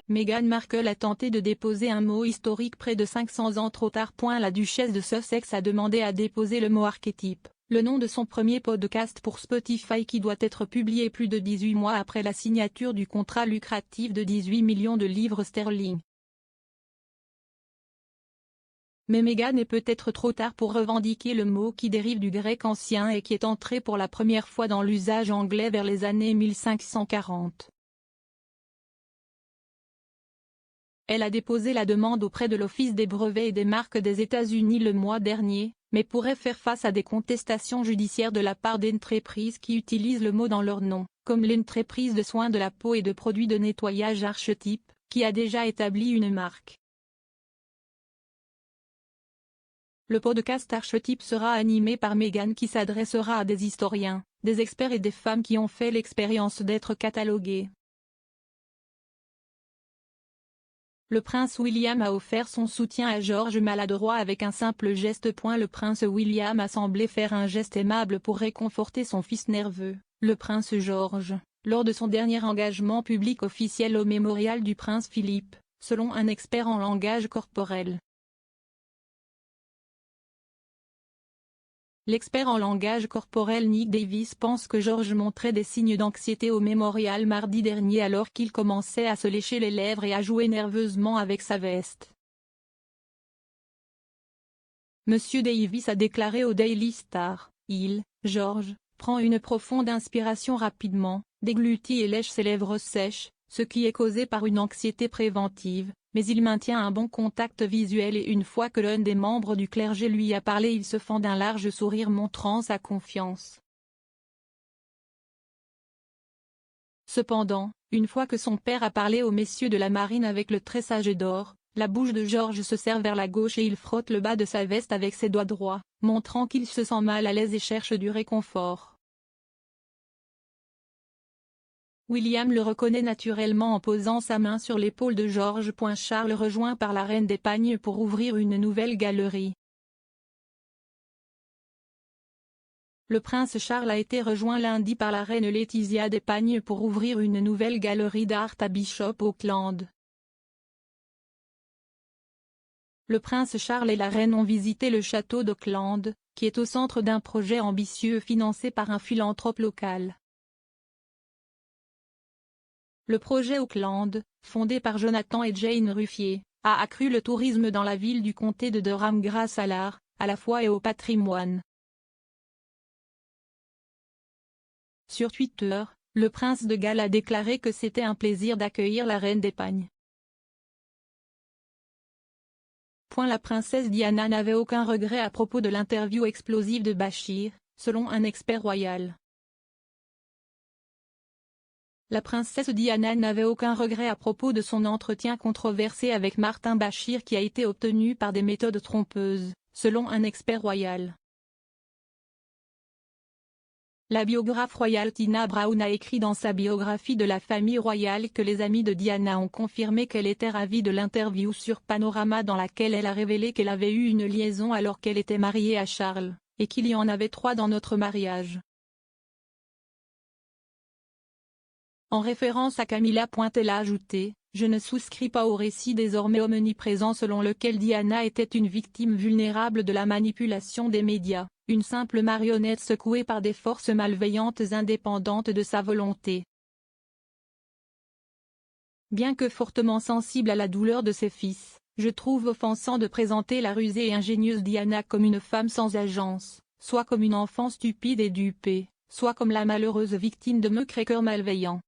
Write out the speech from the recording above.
Meghan Markle a tenté de déposer un mot historique près de 500 ans trop tard. La duchesse de Sussex a demandé à déposer le mot archétype, le nom de son premier podcast pour Spotify qui doit être publié plus de 18 mois après la signature du contrat lucratif de 18 millions de livres sterling. Mais Meghan est peut-être trop tard pour revendiquer le mot qui dérive du grec ancien et qui est entré pour la première fois dans l'usage anglais vers les années 1540. Elle a déposé la demande auprès de l'Office des brevets et des marques des États-Unis le mois dernier, mais pourrait faire face à des contestations judiciaires de la part d'entreprises qui utilisent le mot dans leur nom, comme l'entreprise de soins de la peau et de produits de nettoyage Archetype, qui a déjà établi une marque. Le podcast Archetype sera animé par Meghan qui s'adressera à des historiens, des experts et des femmes qui ont fait l'expérience d'être catalogués. Le prince William a offert son soutien à George maladroit avec un simple geste. Le prince William a semblé faire un geste aimable pour réconforter son fils nerveux, le prince George, lors de son dernier engagement public officiel au mémorial du prince Philippe, selon un expert en langage corporel. L'expert en langage corporel Nick Davis pense que George montrait des signes d'anxiété au mémorial mardi dernier alors qu'il commençait à se lécher les lèvres et à jouer nerveusement avec sa veste. Monsieur Davis a déclaré au Daily Star, George, prend une profonde inspiration rapidement, déglutit et lèche ses lèvres sèches, ce qui est causé par une anxiété préventive, mais il maintient un bon contact visuel et une fois que l'un des membres du clergé lui a parlé il se fend d'un large sourire montrant sa confiance. Cependant, une fois que son père a parlé aux messieurs de la marine avec le tressage d'or, la bouche de George se serre vers la gauche et il frotte le bas de sa veste avec ses doigts droits, montrant qu'il se sent mal à l'aise et cherche du réconfort. William le reconnaît naturellement en posant sa main sur l'épaule de George. Charles rejoint par la reine d'Espagne pour ouvrir une nouvelle galerie. Le prince Charles a été rejoint lundi par la reine Laetitia d'Espagne pour ouvrir une nouvelle galerie d'art à Bishop Auckland. Le prince Charles et la reine ont visité le château d'Auckland, qui est au centre d'un projet ambitieux financé par un philanthrope local. Le projet Auckland, fondé par Jonathan et Jane Ruffier, a accru le tourisme dans la ville du comté de Durham grâce à l'art, à la foi et au patrimoine. Sur Twitter, le prince de Galles a déclaré que c'était un plaisir d'accueillir la reine d'Espagne. La princesse Diana n'avait aucun regret à propos de l'interview explosive de Bachir, selon un expert royal. La princesse Diana n'avait aucun regret à propos de son entretien controversé avec Martin Bachir qui a été obtenu par des méthodes trompeuses, selon un expert royal. La biographe royale Tina Brown a écrit dans sa biographie de la famille royale que les amis de Diana ont confirmé qu'elle était ravie de l'interview sur Panorama dans laquelle elle a révélé qu'elle avait eu une liaison alors qu'elle était mariée à Charles, et qu'il y en avait 3 dans notre mariage. En référence à Camilla, elle a ajouté « Je ne souscris pas au récit désormais omniprésent selon lequel Diana était une victime vulnérable de la manipulation des médias, une simple marionnette secouée par des forces malveillantes indépendantes de sa volonté. » Bien que fortement sensible à la douleur de ses fils, je trouve offensant de présenter la rusée et ingénieuse Diana comme une femme sans agence, soit comme une enfant stupide et dupée, soit comme la malheureuse victime de mucrakers malveillants.